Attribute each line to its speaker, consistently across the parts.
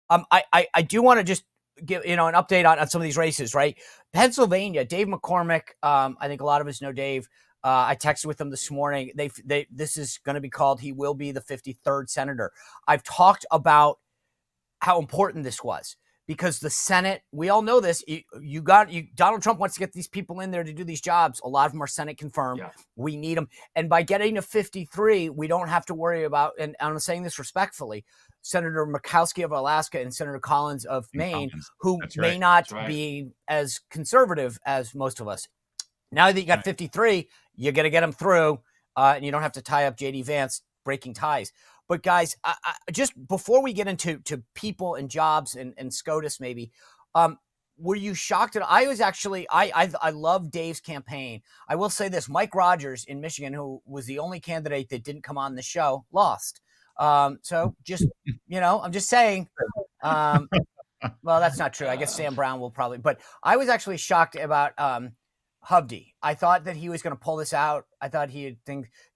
Speaker 1: I do want to just give an update on some of these races, right? Pennsylvania, Dave McCormick. I think a lot of us know Dave. I texted with them this morning. This is going to be called. He will be the 53rd senator. I've talked about how important this was because the Senate. We all know this. Donald Trump wants to get these people in there to do these jobs. A lot of them are Senate confirmed. Yeah. We need them, and by getting to 53, we don't have to worry about. And I'm saying this respectfully. Senator Murkowski of Alaska and Senator Collins of Maine, who may not be as conservative as most of us. Now that you got 53, you're going to get them through, and you don't have to tie up J.D. Vance breaking ties. But guys, I just before we get into people and jobs and SCOTUS maybe, were you shocked? I was actually, I love Dave's campaign. I will say this, Mike Rogers in Michigan, who was the only candidate that didn't come on the show, lost. So just, I'm just saying, well, that's not true. I guess Sam Brown will probably, but I was actually shocked about Hovde. I thought that he was going to pull this out. I thought Dave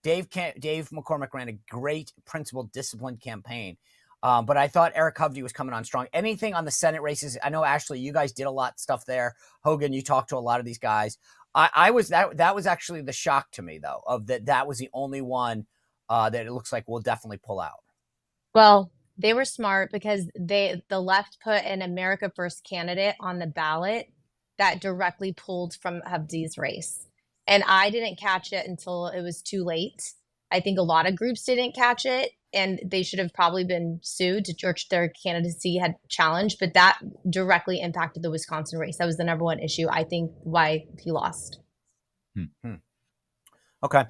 Speaker 1: McCormick ran a great principled, disciplined campaign. But I thought Eric Hovde was coming on strong. Anything on the Senate races? I know, Ashley, you guys did a lot of stuff there. Hogan, you talked to a lot of these guys. That was actually the shock to me, though, of that was the only one that it looks like we'll definitely pull out.
Speaker 2: Well, they were smart because the left put an America First candidate on the ballot that directly pulled from Hovde's race. And I didn't catch it until it was too late. I think a lot of groups didn't catch it, and they should have probably been sued or their candidacy had challenged, but that directly impacted the Wisconsin race. That was the number one issue, I think, why he lost.
Speaker 1: Okay.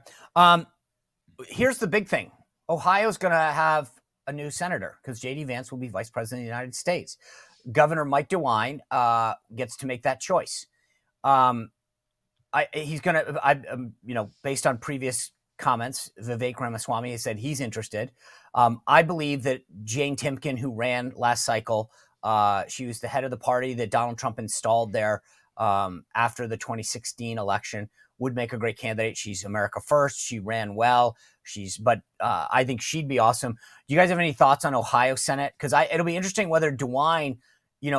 Speaker 1: Here's the big thing. Ohio's going to have a new senator because J.D. Vance will be vice president of the United States. Governor Mike DeWine gets to make that choice. He's going to, based on previous comments, Vivek Ramaswamy has said he's interested. I believe that Jane Timken, who ran last cycle, she was the head of the party that Donald Trump installed there after the 2016 election, would make a great candidate. She's America First. She ran well. But I think she'd be awesome. Do you guys have any thoughts on Ohio Senate? Because it'll be interesting whether DeWine,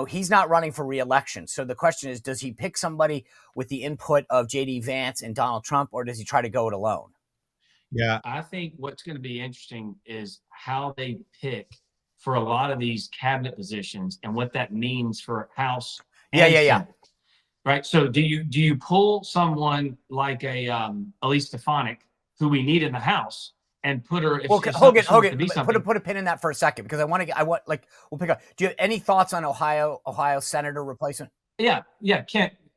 Speaker 1: he's not running for re-election. So the question is, does he pick somebody with the input of J.D. Vance and Donald Trump, or does he try to go it alone?
Speaker 3: Yeah, I think what's going to be interesting is how they pick for a lot of these cabinet positions and what that means for House.
Speaker 1: Yeah.
Speaker 3: Right. So do you pull someone like Elise Stefanik, who we need in the House, and put her?
Speaker 1: Hogan, put a pin in that for a second because we'll pick up. Do you have any thoughts on Ohio Senator replacement?
Speaker 3: Yeah.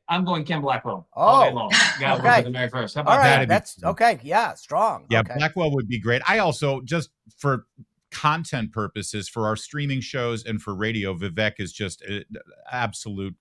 Speaker 3: I'm going Ken Blackwell all day long.
Speaker 1: Okay.
Speaker 3: The Mary First. How
Speaker 1: about that? That's okay. Yeah, strong.
Speaker 4: Yeah,
Speaker 1: okay.
Speaker 4: Blackwell would be great. I also, just for content purposes, for our streaming shows and for radio, Vivek is just absolute,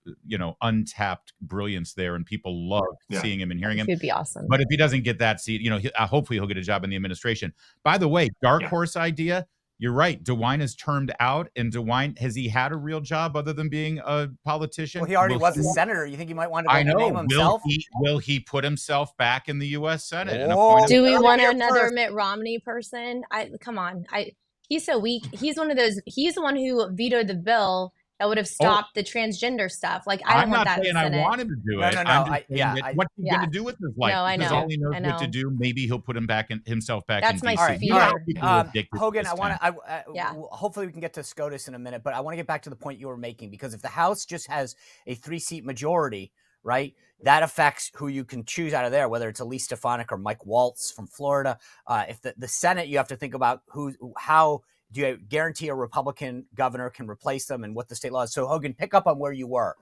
Speaker 4: untapped brilliance there, and people love seeing him and hearing him.
Speaker 2: He'd be awesome.
Speaker 4: But if he doesn't get that seat, hopefully he'll get a job in the administration. By the way, dark horse idea. You're right. DeWine is termed out, and DeWine, has he had a real job other than being a politician?
Speaker 1: Well, he already was a senator. You think he might want to name himself?
Speaker 4: Will he put himself back in the U.S. Senate?
Speaker 2: Do we want another Mitt Romney person? Come on. He's so weak. He's one of those. He's the one who vetoed the bill that would have stopped the transgender stuff. Like, I don't want that.
Speaker 4: I'm not saying I want him to do it.
Speaker 1: No.
Speaker 4: What's he going to do with his life?
Speaker 2: No, I know.
Speaker 4: Because all he knows what to do. Maybe he'll put himself back
Speaker 2: That's
Speaker 4: in
Speaker 2: my
Speaker 4: DC.
Speaker 2: fear.
Speaker 1: Hogan, hopefully we can get to SCOTUS in a minute, but I want to get back to the point you were making, because if the House just has a 3-seat majority, right, that affects who you can choose out of there, whether it's Elise Stefanik or Mike Waltz from Florida. If the Senate, you have to think about how do you guarantee a Republican governor can replace them and what the state law is. So, Hogan, pick up on where you were.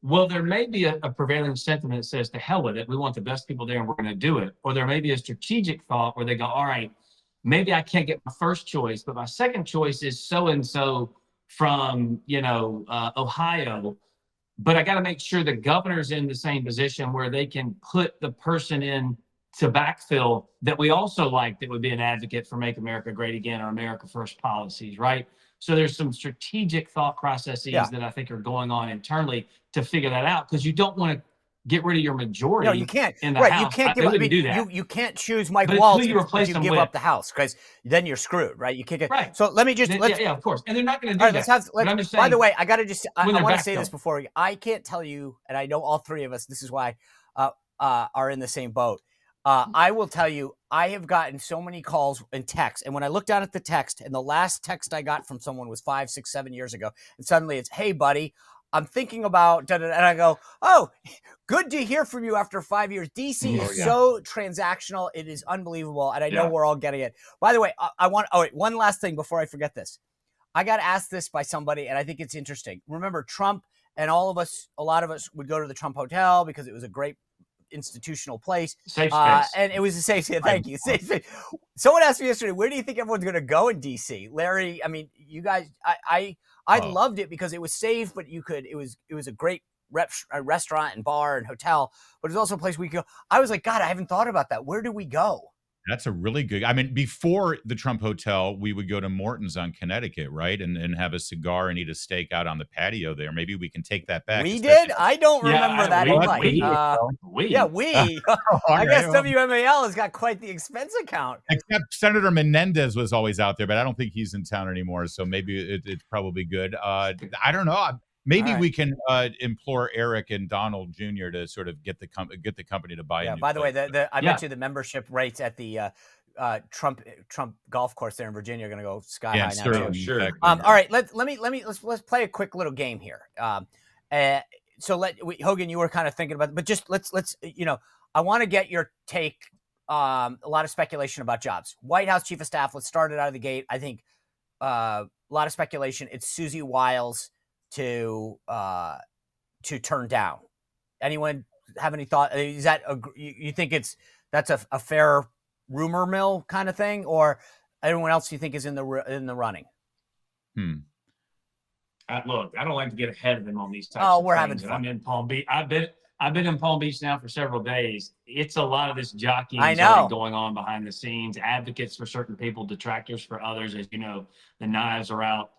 Speaker 3: Well, there may be a prevailing sentiment that says, to hell with it, we want the best people there and we're going to do it. Or there may be a strategic thought where they go, all right, maybe I can't get my first choice, but my second choice is so-and-so from, Ohio. But I got to make sure the governor's in the same position where they can put the person in to backfill that we also like, that would be an advocate for Make America Great Again or America First policies, right? So there's some strategic thought processes that I think are going on internally to figure that out, because you don't want to get rid of your majority.
Speaker 1: No, you can't.
Speaker 3: In the
Speaker 1: Right,
Speaker 3: House.
Speaker 1: you can't
Speaker 3: They
Speaker 1: give. I
Speaker 3: wouldn't
Speaker 1: mean,
Speaker 3: do that.
Speaker 1: you can't choose Mike
Speaker 3: But it's
Speaker 1: Waltz
Speaker 3: who you
Speaker 1: if
Speaker 3: replace
Speaker 1: you
Speaker 3: them
Speaker 1: give
Speaker 3: with.
Speaker 1: up the House, because then you're screwed, right? You can't get
Speaker 3: Right.
Speaker 1: So let me just
Speaker 3: Yeah, of course. And they're not going to do
Speaker 1: all right,
Speaker 3: that. But I'm just saying,
Speaker 1: by the way, I got to just I
Speaker 3: when they're
Speaker 1: want to
Speaker 3: back,
Speaker 1: say this
Speaker 3: though.
Speaker 1: before I can't tell you, and I know all three of us. This is why are in the same boat. I will tell you, I have gotten so many calls and texts, and when I look down at the text, and the last text I got from someone was 5, 6, 7 years ago, and suddenly it's, "Hey, buddy, I'm thinking about," and I go, "Oh, good to hear from you after 5 years." DC is so transactional; it is unbelievable, and I know we're all getting it. By the way, I want. Oh, wait, one last thing before I forget this. I got asked this by somebody, and I think it's interesting. Remember, Trump and all of us, a lot of us would go to the Trump Hotel because it was a great institutional place.
Speaker 3: Safe space.
Speaker 1: And it was a safe space. Thank you. Safe space. Someone asked me yesterday, where do you think everyone's going to go in DC? Larry, I mean, you guys, I loved it because it was safe, but it was a great restaurant and bar and hotel, but it was also a place we could go. I was like, God, I haven't thought about that. Where do we go?
Speaker 4: That's a really good. I mean, before the Trump Hotel, we would go to Morton's on Connecticut, right, and have a cigar and eat a steak out on the patio there. Maybe we can take that back.
Speaker 1: We did. I don't remember that invite.
Speaker 3: We.
Speaker 1: I guess WMAL has got quite the expense account.
Speaker 4: Except Senator Menendez was always out there, but I don't think he's in town anymore. So maybe it's probably good. I don't know. Maybe we can implore Eric and Donald Jr. to sort of get the company to buy.
Speaker 1: Yeah.
Speaker 4: A new
Speaker 1: By the way,
Speaker 4: place.
Speaker 1: I bet you the membership rates at the Trump golf course there in Virginia are going to go sky high now too.
Speaker 3: Sure.
Speaker 1: All right, let's play a quick little game here. So Hogan, you were kind of thinking about it, but just let's I want to get your take. A lot of speculation about jobs. White House Chief of Staff. Let's start it out of the gate. I think a lot of speculation. It's Susie Wiles to turn down. Anyone have any thought? Is that you think that's a fair rumor mill kind of thing, or anyone else you think is in the running?
Speaker 3: Look, I don't like to get ahead of them on these types of
Speaker 1: we're
Speaker 3: things.
Speaker 1: having fun.
Speaker 3: I'm in Palm Beach. I've been in Palm Beach now for several days. It's a lot of this jockeying going on behind the scenes. Advocates for certain people, detractors for others. As you know, the knives are out.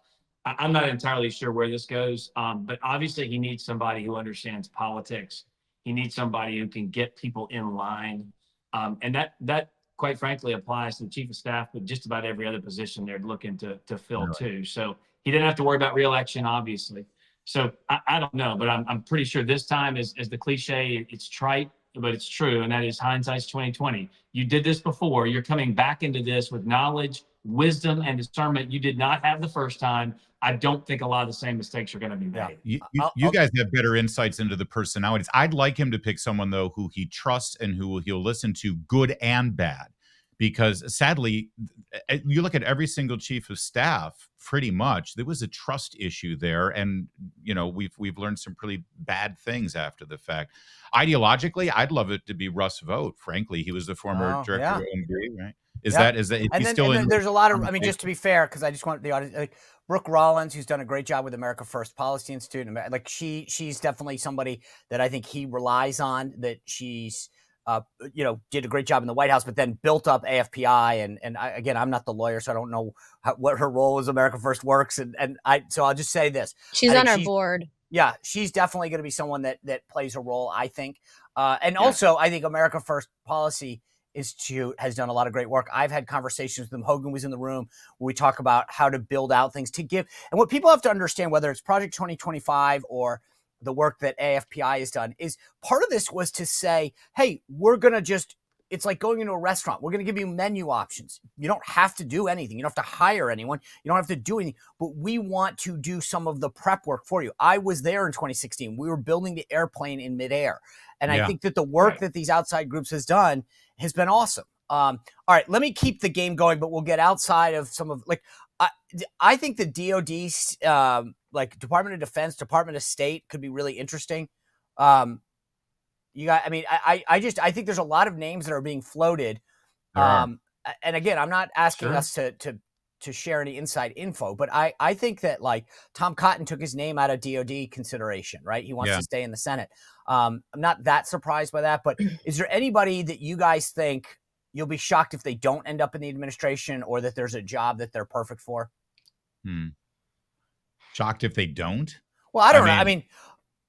Speaker 3: I'm not entirely sure where this goes, but obviously he needs somebody who understands politics. He needs somebody who can get people in line, and that quite frankly applies to the chief of staff, but just about every other position they're looking to fill too. So he didn't have to worry about reelection, obviously. So I don't know, but I'm pretty sure this time, as the cliche, it's trite, but it's true, and that is hindsight's 2020. You did this before. You're coming back into this with knowledge, wisdom, and discernment you did not have the first time. I don't think a lot of the same mistakes are going to be made.
Speaker 4: You guys have better insights into the personalities. I'd like him to pick someone, though, who he trusts and who he'll listen to, good and bad. Because sadly, you look at every single chief of staff, pretty much, there was a trust issue there. And, we've learned some pretty bad things after the fact. Ideologically, I'd love it to be Russ Vought. Frankly, he was the former director of OMB, right? Is that
Speaker 1: there's a lot of, I mean, just to be fair, because I just want the audience, like Brooke Rollins, who's done a great job with America First Policy Institute, like she's definitely somebody that I think he relies on, that she's did a great job in the White House, but then built up AFPI. And again, I'm not the lawyer, so I don't know what her role as America First works. So I'll just say this.
Speaker 2: She's on our board.
Speaker 1: Yeah, she's definitely going to be someone that plays a role, I think. Also, I think America First Policy Institute has done a lot of great work. I've had conversations with them. Hogan was in the room where we talk about how to build out things to give. And what people have to understand, whether it's Project 2025 or the work that AFPI has done, is part of this was to say, hey, we're going to it's like going into a restaurant. We're going to give you menu options. You don't have to do anything. You don't have to hire anyone. You don't have to do anything, but we want to do some of the prep work for you. I was there in 2016. We were building the airplane in midair. And I think that the work that these outside groups has done has been awesome. All right, let me keep the game going, but we'll get outside of some of, like, I think the DOD, like Department of Defense, Department of State could be really interesting. I think there's a lot of names that are being floated. And again, I'm not asking us to share any inside info, but I think that, like, Tom Cotton took his name out of DOD consideration, right? He wants to stay in the Senate. I'm not that surprised by that, but is there anybody that you guys think you'll be shocked if they don't end up in the administration, or that there's a job that they're perfect for?
Speaker 4: Shocked if they don't?
Speaker 1: Well, I don't know. I mean,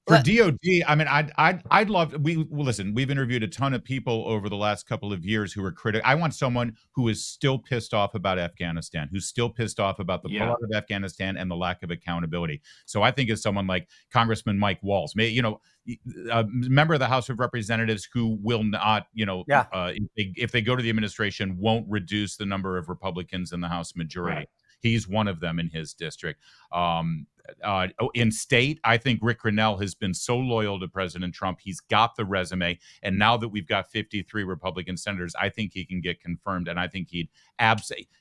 Speaker 4: For DOD, I mean, I'd love. Listen. We've interviewed a ton of people over the last couple of years who are critical. I want someone who is still pissed off about Afghanistan, who's still pissed off about the pullout of Afghanistan and the lack of accountability. So I think it's someone like Congressman Mike Waltz, a member of the House of Representatives who will not, if they go to the administration, won't reduce the number of Republicans in the House majority. Right. He's one of them in his district. In state, I think Rick Grinnell has been so loyal to President Trump. He's got the resume. And now that we've got 53 Republican senators, I think he can get confirmed. And I think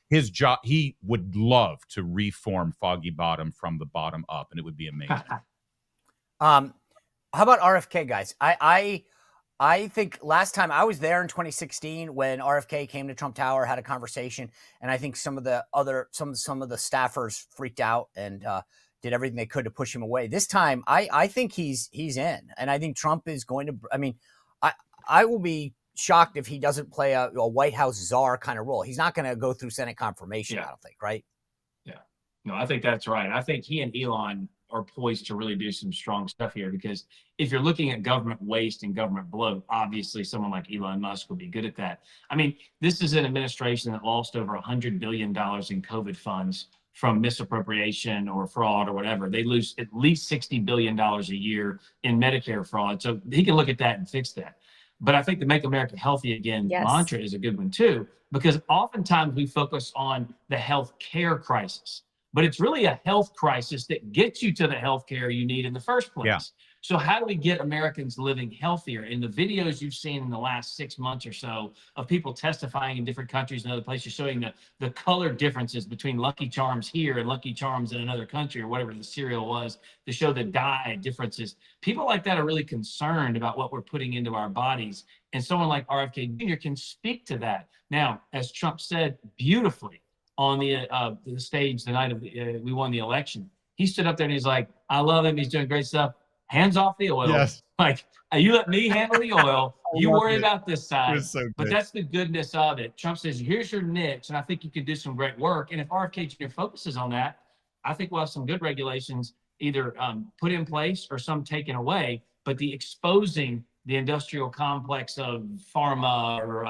Speaker 4: his job, he would love to reform Foggy Bottom from the bottom up. And it would be amazing.
Speaker 1: How about RFK, guys? I think last time I was there in 2016 when RFK came to Trump Tower, had a conversation, and I think some of the staffers freaked out and did everything they could to push him away. This time, I think he's in, and I think Trump is going to. I mean, I will be shocked if he doesn't play a White House czar kind of role. He's not going to go through Senate confirmation. I don't think, right?
Speaker 3: Yeah, no, I think that's right. I think he and Elon are poised to really do some strong stuff here, because if you're looking at government waste and government bloat, obviously someone like Elon Musk would be good at that. I mean, this is an administration that lost over $100 billion in COVID funds from misappropriation or fraud or whatever. They lose at least $60 billion a year in Medicare fraud. So he can look at that and fix that. But I think the Make America Healthy Again mantra is a good one too, because oftentimes we focus on the health care crisis, but it's really a health crisis that gets you to the health care you need in the first place. Yeah. So how do we get Americans living healthier? In the videos you've seen in the last 6 months or so of people testifying in different countries and other places, showing the color differences between Lucky Charms here and Lucky Charms in another country, or whatever the cereal was, to show the dye differences. People like that are really concerned about what we're putting into our bodies. And someone like RFK Jr. can speak to that. Now, as Trump said beautifully on the stage the night of we won the election, he stood up there and he's like, I love him. He's doing great stuff. Hands off the oil. Yes. Like, you let me handle the oil. You worry about this side. So but that's the goodness of it. Trump says, here's your niche, and I think you can do some great work. And if RFK Jr. focuses on that, I think we'll have some good regulations either put in place or some taken away. But the exposing the industrial complex of pharma or,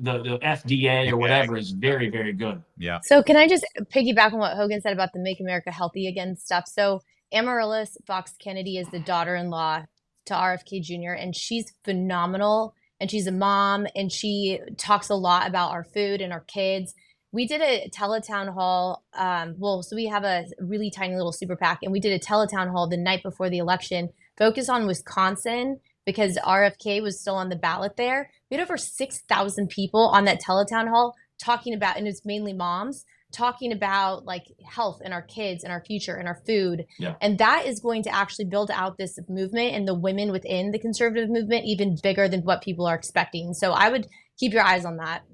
Speaker 3: the FDA or whatever is very, very good.
Speaker 4: Yeah.
Speaker 2: So can I just piggyback on what Hogan said about the Make America Healthy Again stuff? So Amaryllis Fox Kennedy is the daughter-in-law to RFK Jr., and she's phenomenal, and she's a mom, and she talks a lot about our food and our kids. We did a teletown hall. So we have a really tiny little super PAC, and we did a teletown hall the night before the election, focused on Wisconsin, because RFK was still on the ballot there. We had over 6,000 people on that teletown hall talking about, and it's mainly moms, talking about like health and our kids and our future and our food. Yeah. And that is going to actually build out this movement and the women within the conservative movement even bigger than what people are expecting. So I would keep your eyes on that.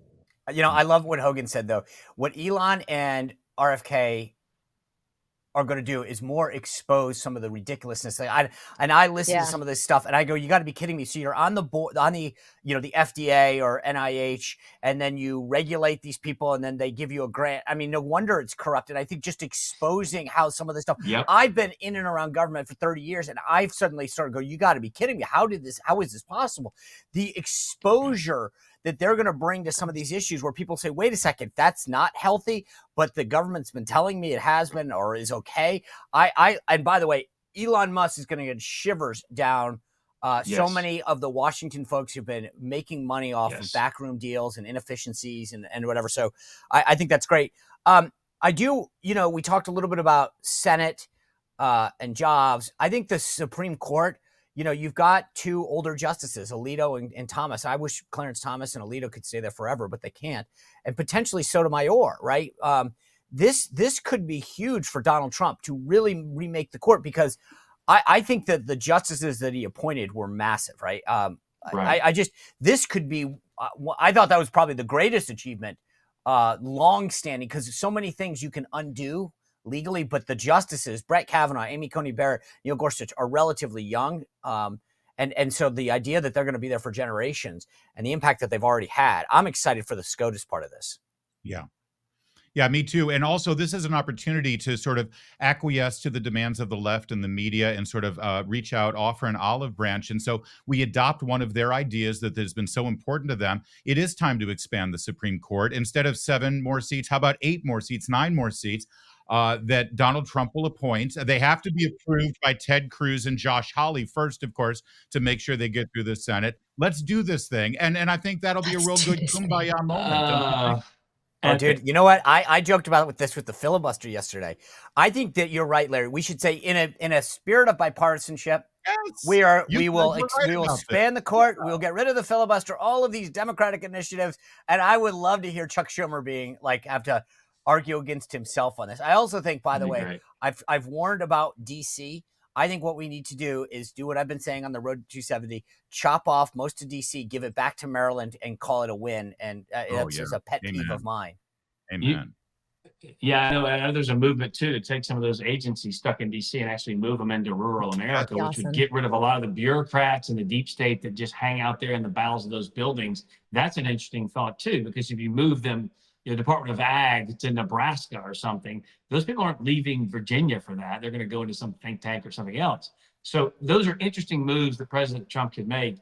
Speaker 1: I love what Hogan said, though. What Elon and RFK are going to do is more expose some of the ridiculousness. I listen to some of this stuff and I go, you got to be kidding me. So you're on the board, on the FDA or NIH, and then you regulate these people and then they give you a grant. I mean, no wonder it's corrupted. I think just exposing how some of this stuff, I've been in and around government for 30 years and I've suddenly started to go, you got to be kidding me. How is this possible? The exposure that they're going to bring to some of these issues where people say, wait a second, that's not healthy, but the government's been telling me it has been or is okay. And by the way, Elon Musk is going to get shivers down so many of the Washington folks who've been making money off of backroom deals and inefficiencies and whatever. So I think that's great. We talked a little bit about Senate and jobs. I think the Supreme Court, you've got two older justices, Alito and Thomas. I wish Clarence Thomas and Alito could stay there forever, but they can't. And potentially Sotomayor, right? This could be huge for Donald Trump to really remake the court, because I think that the justices that he appointed were massive, right? This could be, I thought that was probably the greatest achievement, long-standing, because so many things you can undo legally, but the justices, Brett Kavanaugh, Amy Coney Barrett, Neil Gorsuch, are relatively young. And so the idea that they're going to be there for generations and the impact that they've already had, I'm excited for the SCOTUS part of this.
Speaker 4: Yeah. Yeah, me too. And also, this is an opportunity to sort of acquiesce to the demands of the left and the media and sort of reach out, offer an olive branch. And so we adopt one of their ideas that has been so important to them. It is time to expand the Supreme Court. Instead of 7 more seats, how about 8 more seats, 9 more seats? That Donald Trump will appoint. They have to be approved by Ted Cruz and Josh Hawley first, of course, to make sure they get through the Senate. Let's do this thing. And I think that'll be a real good kumbaya moment. Don't you think?
Speaker 1: Oh, dude, you know what? I joked about with the filibuster yesterday. I think that you're right, Larry. We should say in a spirit of bipartisanship,
Speaker 4: Yes.
Speaker 1: we will expand the court. We'll get rid of the filibuster. All of these Democratic initiatives, and I would love to hear Chuck Schumer being like have to argue against himself on this. I also think, by the way, I've warned about DC. I think what we need to do is do what I've been saying on the road to 270, chop off most of DC, give it back to Maryland, and call it a win. And that's just a pet peeve of mine.
Speaker 4: Amen.
Speaker 3: Yeah, I know there's a movement, too, to take some of those agencies stuck in DC and actually move them into rural America, which would get rid of a lot of the bureaucrats and the deep state that just hang out there in the bowels of those buildings. That's an interesting thought, too, because if you move them, Department of Ag to Nebraska or something, those people aren't leaving Virginia for that. They're going to go into some think tank or something else. So those are interesting moves that President Trump could make.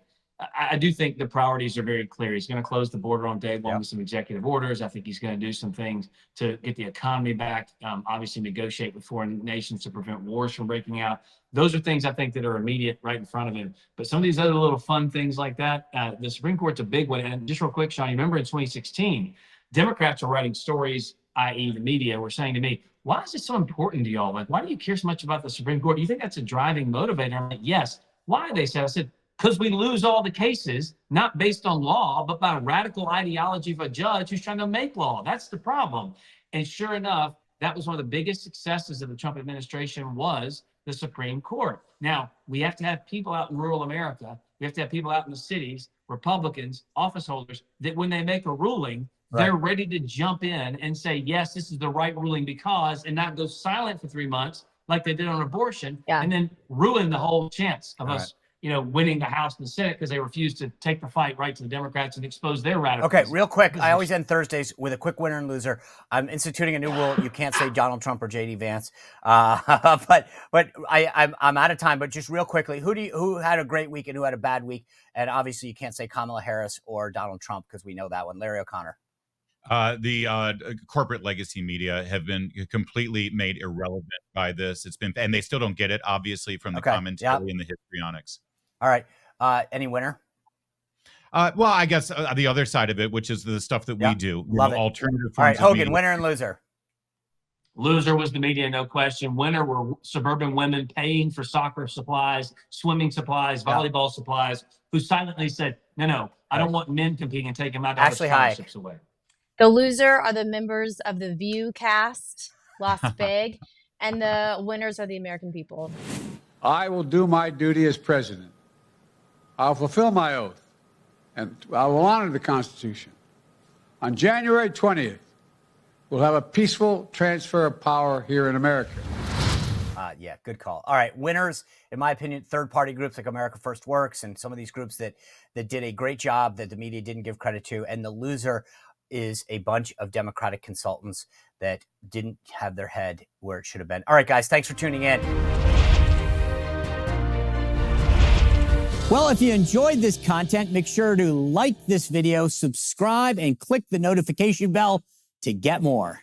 Speaker 3: I do think the priorities are very clear. He's going to close the border on day one with some executive orders. I think he's going to do some things to get the economy back, obviously negotiate with foreign nations to prevent wars from breaking out. Those are things I think that are immediate right in front of him. But some of these other little fun things like that, the Supreme Court's a big one. And just real quick, Sean, you remember in 2016, Democrats are writing stories, i.e. the media, were saying to me, why is it so important to y'all? Like, why do you care so much about the Supreme Court? Do you think that's a driving motivator? I'm like, yes. Why? They said. I said, because we lose all the cases, not based on law, but by radical ideology of a judge who's trying to make law. That's the problem. And sure enough, that was one of the biggest successes of the Trump administration was the Supreme Court. Now, we have to have people out in rural America. We have to have people out in the cities, Republicans, office holders, that when they make a ruling, they're ready to jump in and say, yes, this is the right ruling because, and not go silent for 3 months like they did on abortion, and then ruin the whole chance of us, winning the House and the Senate because they refused to take the fight right to the Democrats and expose their radicals.
Speaker 1: Okay, real quick. I always end Thursdays with a quick winner and loser. I'm instituting a new rule. You can't say Donald Trump or J.D. Vance. But I'm out of time. But just real quickly, who had a great week and who had a bad week? And obviously, you can't say Kamala Harris or Donald Trump because we know that one. Larry O'Connor.
Speaker 4: The corporate legacy media have been completely made irrelevant by this. And they still don't get it, obviously, from the commentary and the histrionics.
Speaker 1: All right. Any winner?
Speaker 4: Well, I guess the other side of it, which is the stuff that we do.
Speaker 1: Love it.
Speaker 4: Alternative.
Speaker 1: All right, Hogan, winner and loser.
Speaker 3: Loser was the media, no question. Winner were suburban women paying for soccer supplies, swimming supplies, volleyball supplies, who silently said, no, I don't want men competing and taking my daughter's scholarships away.
Speaker 2: The loser are the members of the View cast, lost big, and the winners are the American people.
Speaker 5: I will do my duty as president. I'll fulfill my oath, and I will honor the Constitution. On January 20th, we'll have a peaceful transfer of power here in America.
Speaker 1: Yeah, good call. All right, winners, in my opinion, third-party groups like America First Works and some of these groups that did a great job that the media didn't give credit to. And the loser is a bunch of Democratic consultants that didn't have their head where it should have been. All right, guys, thanks for tuning in. Well, if you enjoyed this content, make sure to like this video, subscribe, and click the notification bell to get more.